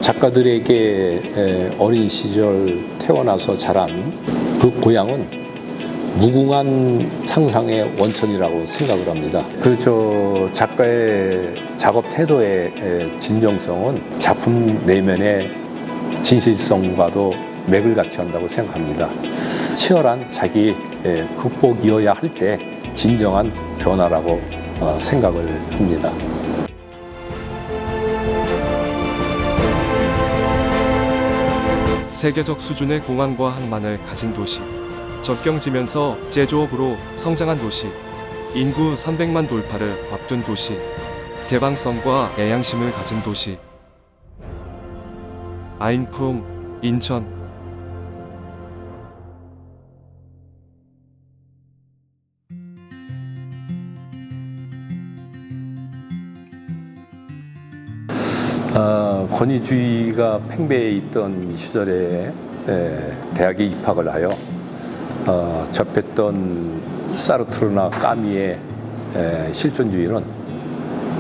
작가들에게 어린 시절 태어나서 자란 그 고향은 무궁한 상상의 원천이라고 생각을 합니다. 작가의 작업 태도의 진정성은 작품 내면의 진실성과도 맥을 같이 한다고 생각합니다. 치열한 자기 극복이어야 할 때 진정한 변화라고 생각을 합니다. 세계적 수준의 공항과 항만을 가진 도시, 접경지면서 제조업으로 성장한 도시, 인구 300만 돌파를 앞둔 도시, 개방성과 애양심을 가진 도시. 아인프롬, 인천. 권위주의가 팽배해 있던 시절에 대학에 입학을 하여 접했던 사르트르나 까미의 실존주의는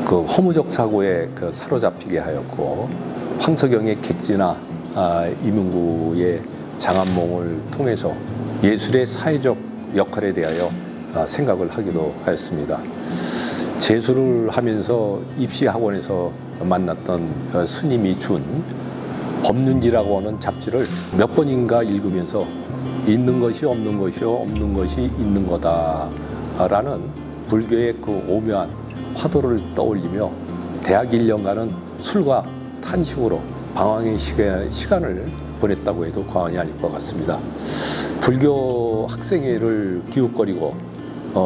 그 허무적 사고에 사로잡히게 하였고, 황석영의 객지나 이문구의 장안몽을 통해서 예술의 사회적 역할에 대하여 생각을 하기도 하였습니다. 재수를 하면서 입시학원에서 만났던 스님이 준 법륜지라고 하는 잡지를 몇 번인가 읽으면서 있는 것이 없는 것이요, 없는 것이 있는 거다라는 불교의 그 오묘한 화두를 떠올리며 대학 1년간은 술과 탄식으로 방황의 시간을 보냈다고 해도 과언이 아닐 것 같습니다. 불교 학생회를 기웃거리고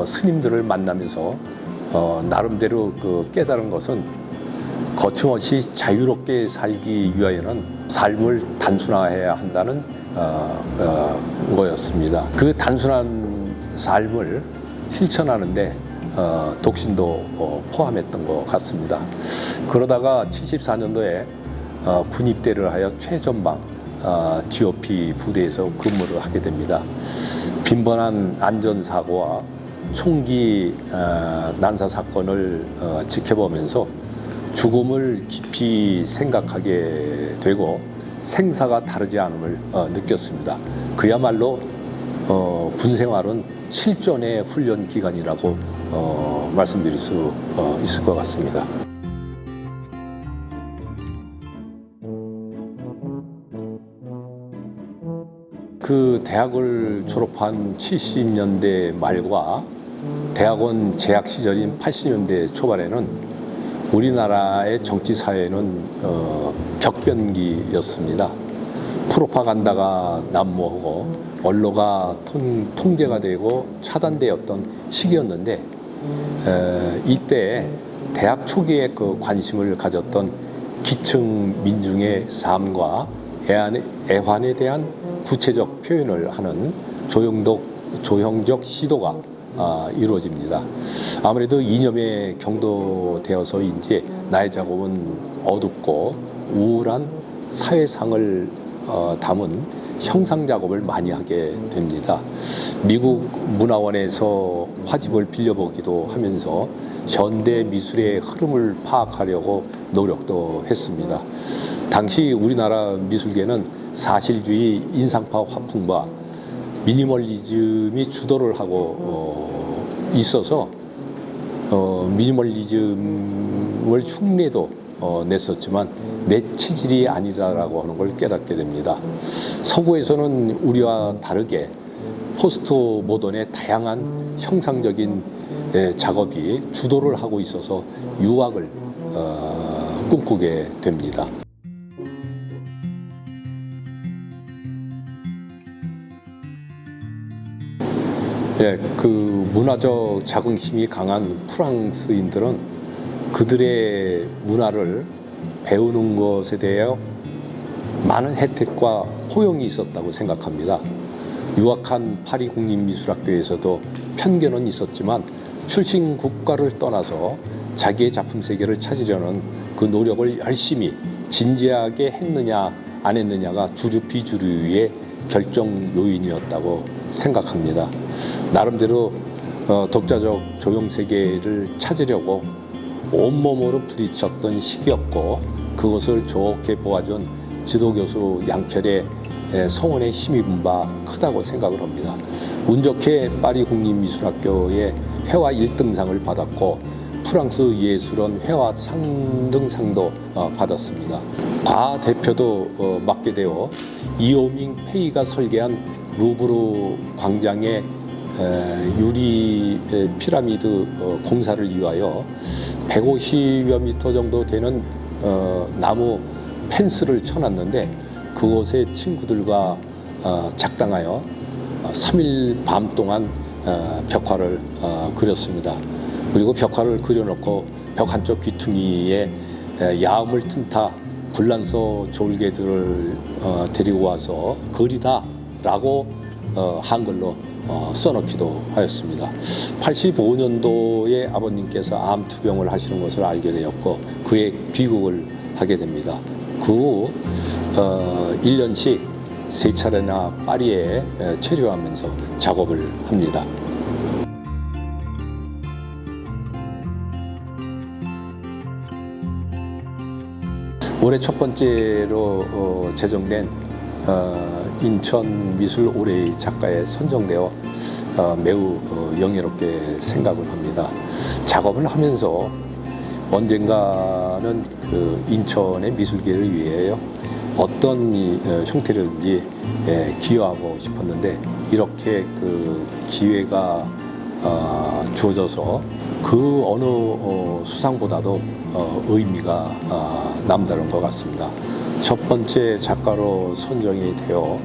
스님들을 만나면서 나름대로 깨달은 것은 거침없이 자유롭게 살기 위하여는 삶을 단순화해야 한다는 거였습니다. 그 단순한 삶을 실천하는데 독신도 포함했던 것 같습니다. 그러다가 74년도에 군입대를 하여 최전방 GOP 부대에서 근무를 하게 됩니다. 빈번한 안전사고와 총기 난사 사건을 지켜보면서 죽음을 깊이 생각하게 되고 생사가 다르지 않음을 느꼈습니다. 그야말로 군생활은 실전의 훈련 기간이라고 말씀드릴 수 있을 것 같습니다. 그 대학을 졸업한 70년대 말과 대학원 재학 시절인 80년대 초반에는 우리나라의 정치 사회는 격변기였습니다. 프로파간다가 난무하고 언론가 통제가 되고 차단되었던 시기였는데, 이때 대학 초기에 그 관심을 가졌던 기층 민중의 삶과 애환에 대한 구체적 표현을 하는 조형적 시도가 이루어집니다. 아무래도 이념에 경도되어서인지 나의 작업은 어둡고 우울한 사회상을 담은 형상 작업을 많이 하게 됩니다. 미국 문화원에서 화집을 빌려보기도 하면서 현대 미술의 흐름을 파악하려고 노력도 했습니다. 당시 우리나라 미술계는 사실주의 인상파 화풍과 미니멀리즘이 주도를 하고 있어서 미니멀리즘을 흉내도 냈었지만 내 체질이 아니다라고 하는 걸 깨닫게 됩니다. 서구에서는 우리와 다르게 포스트 모던의 다양한 형상적인 작업이 주도를 하고 있어서 유학을 꿈꾸게 됩니다. 그 문화적 자긍심이 강한 프랑스인들은 그들의 문화를 배우는 것에 대해 많은 혜택과 호용이 있었다고 생각합니다. 유학한 파리 국립미술학교에서도 편견은 있었지만 출신 국가를 떠나서 자기의 작품 세계를 찾으려는 그 노력을 열심히 진지하게 했느냐 안 했느냐가 주류 비주류의 결정 요인이었다고 생각합니다. 나름대로 독자적 조형 세계를 찾으려고 온몸으로 부딪혔던 시기였고 그것을 좋게 보아준 지도교수 양철의 성원에 힘입은 바 크다고 생각을 합니다. 운 좋게 파리 국립미술학교의 회화 1등상을 받았고 프랑스 예술원 회화 상등상도 받았습니다. 과 대표도 맡게 되어 이오밍 페이가 설계한 루브르 광장의 유리 피라미드 공사를 위하여 150여 미터 정도 되는 나무 펜스를 쳐놨는데 그곳에 친구들과 작당하여 3일 밤 동안 벽화를 그렸습니다. 그리고 벽화를 그려놓고 벽 한쪽 귀퉁이에 야음을 튼타 불란서 졸개들을 데리고 와서 그리다라고 한글로 써놓기도 하였습니다. 85년도에 아버님께서 암 투병을 하시는 것을 알게 되었고 그의 귀국을 하게 됩니다. 그 후 1년씩 3차례나 파리에 체류하면서 작업을 합니다. 올해 첫 번째로 제정된 인천 미술 올해의 작가에 선정되어 매우 영예롭게 생각을 합니다. 작업을 하면서 언젠가는 그 인천의 미술계를 위해 어떤 형태로든지 기여하고 싶었는데 이렇게 그 기회가 주어져서 그 어느 수상보다도 의미가 남다른 것 같습니다. 첫 번째 작가로 선정이 되어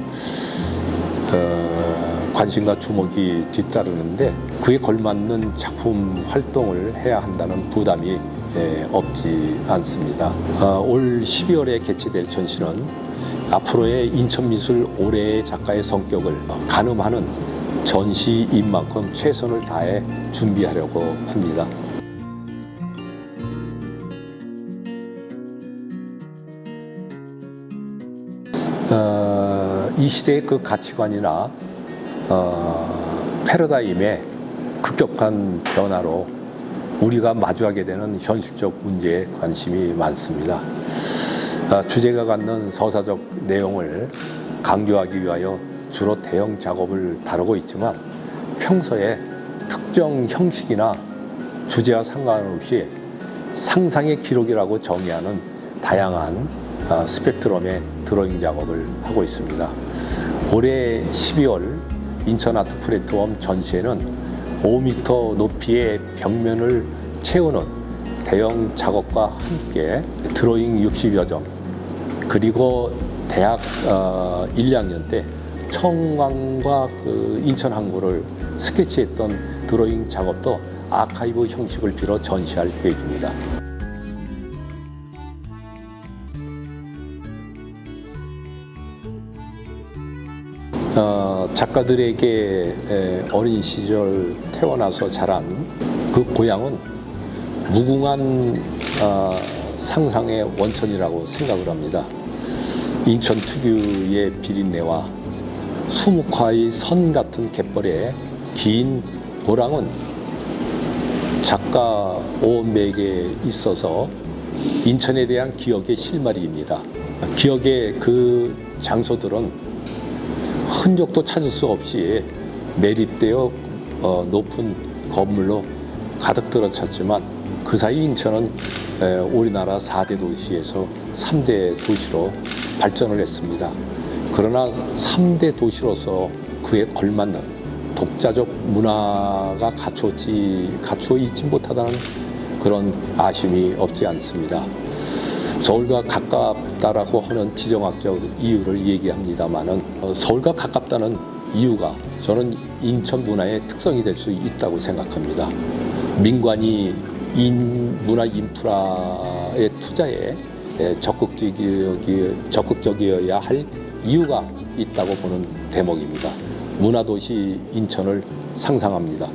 관심과 주목이 뒤따르는데 그에 걸맞는 작품 활동을 해야 한다는 부담이 없지 않습니다. 올 12월에 개최될 전시는 앞으로의 인천미술 올해의 작가의 성격을 가늠하는 전시인 만큼 최선을 다해 준비하려고 합니다. 이 시대의 그 가치관이나 패러다임의 급격한 변화로 우리가 마주하게 되는 현실적 문제에 관심이 많습니다. 주제가 갖는 서사적 내용을 강조하기 위하여 주로 대형 작업을 다루고 있지만 평소에 특정 형식이나 주제와 상관없이 상상의 기록이라고 정의하는 다양한 스펙트럼의 드로잉 작업을 하고 있습니다. 올해 12월 인천 아트 플랫폼 전시회는 5m 높이의 벽면을 채우는 대형 작업과 함께 드로잉 60여 점 그리고 대학 1, 2학년 때 청강과 그 인천 항구를 스케치했던 드로잉 작업도 아카이브 형식을 빌어 전시할 계획입니다. 작가들에게 어린 시절 태어나서 자란 그 고향은 무궁한 상상의 원천이라고 생각을 합니다. 인천 특유의 비린내와 수묵화의 선 같은 갯벌에 긴 도랑은 작가 오원백에 있어서 인천에 대한 기억의 실마리입니다. 기억의 그 장소들은 흔적도 찾을 수 없이 매립되어 높은 건물로 가득 들어찼지만 그 사이 인천은 우리나라 4대 도시에서 3대 도시로 발전을 했습니다. 그러나 3대 도시로서 그에 걸맞는 독자적 문화가 갖추어 있지 못하다는 그런 아쉬움이 없지 않습니다. 서울과 가깝다라고 하는 지정학적 이유를 얘기합니다마는 서울과 가깝다는 이유가 저는 인천 문화의 특성이 될 수 있다고 생각합니다. 민관이 문화 인프라의 투자에 적극적이어야 할 이유가 있다고 보는 대목입니다. 문화도시 인천을 상상합니다.